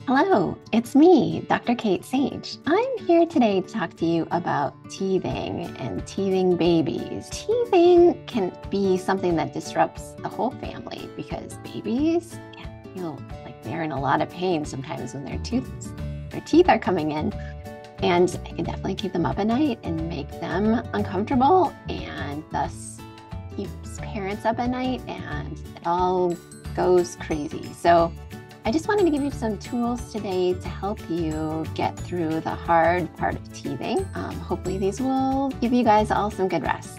Hello, it's me, Dr. Kate Sage. I'm here today to talk to you about teething and teething babies. Teething can be something that disrupts the whole family because babies can feel like they're in a lot of pain sometimes when their teeth are coming in, and it can definitely keep them up at night and make them uncomfortable, and thus keeps parents up at night, and it all goes crazy. So I just wanted to give you some tools today to help you get through the hard part of teething. Hopefully these will give you guys all some good rest.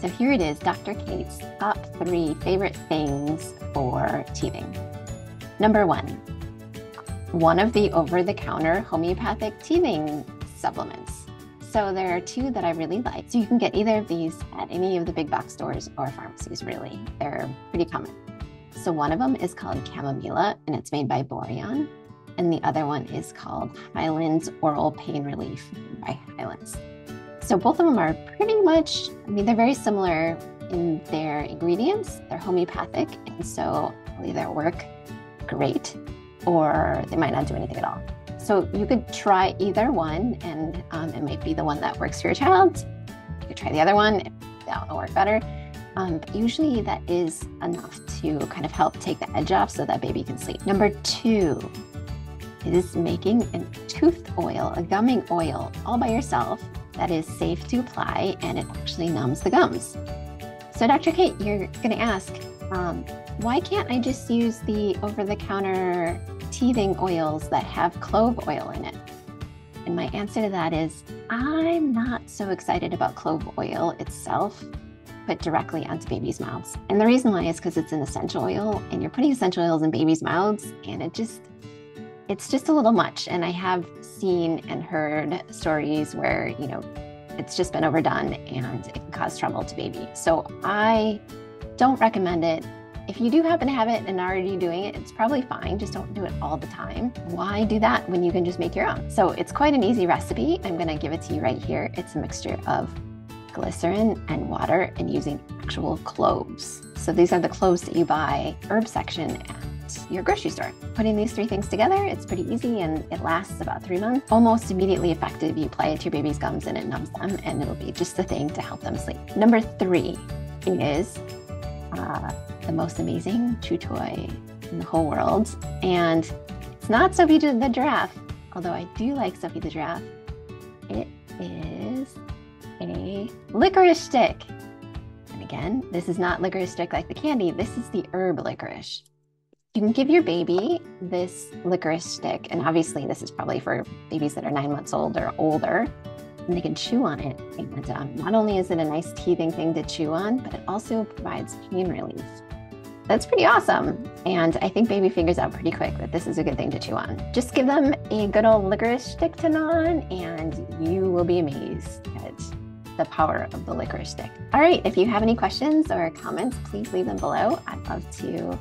So here it is, Dr. Kate's top 3 favorite things for teething. Number 1 of the over-the-counter homeopathic teething supplements. So there are 2 that I really like. So you can get either of these at any of the big box stores or pharmacies, really. They're pretty common. So one of them is called Chamomilla, and it's made by Boreon. And the other one is called Highlands Oral Pain Relief by Highlands. So both of them are pretty much, they're very similar in their ingredients. They're homeopathic, and so they'll either work great or they might not do anything at all. So you could try either one, and it might be the one that works for your child. You could try the other one, if that will work better. But usually that is enough to kind of help take the edge off so that baby can sleep. Number 2 is making a tooth oil, a gumming oil, all by yourself that is safe to apply, and it actually numbs the gums. So Dr. Kate, you're going to ask, why can't I just use the over-the-counter teething oils that have clove oil in it? And my answer to that is, I'm not so excited about clove oil itself put directly onto babies' mouths. And the reason why is because it's an essential oil, and you're putting essential oils in babies' mouths, and it's just a little much. And I have seen and heard stories where, it's just been overdone and it can cause trouble to baby. So I don't recommend it. If you do happen to have it and are already doing it, it's probably fine. Just don't do it all the time. Why do that when you can just make your own? So it's quite an easy recipe. I'm gonna give it to you right here. It's a mixture of glycerin and water and using actual cloves. So these are the cloves that you buy herb section at your grocery store. Putting these 3 things together, it's pretty easy, and it lasts about 3 months. Almost immediately effective. You apply it to your baby's gums and it numbs them, and it'll be just the thing to help them sleep. Number 3 is the most amazing chew toy in the whole world. And it's not Sophie the Giraffe, although I do like Sophie the Giraffe. It is a licorice stick. And again, this is not licorice stick like the candy. This is the herb licorice. You can give your baby this licorice stick, and obviously this is probably for babies that are 9 months old or older, and they can chew on it. And not only is it a nice teething thing to chew on, but it also provides pain relief. That's pretty awesome. And I think baby figures out pretty quick that this is a good thing to chew on. Just give them a good old licorice stick to gnaw on, and you will be amazed at the power of the licorice stick. All right, if you have any questions or comments, please leave them below. I'd love to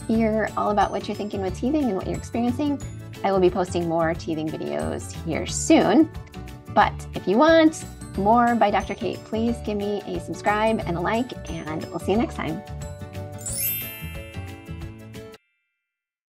hear all about what you're thinking with teething and what you're experiencing. I will be posting more teething videos here soon. But if you want more by Dr. Kate, please give me a subscribe and a like, and we'll see you next time.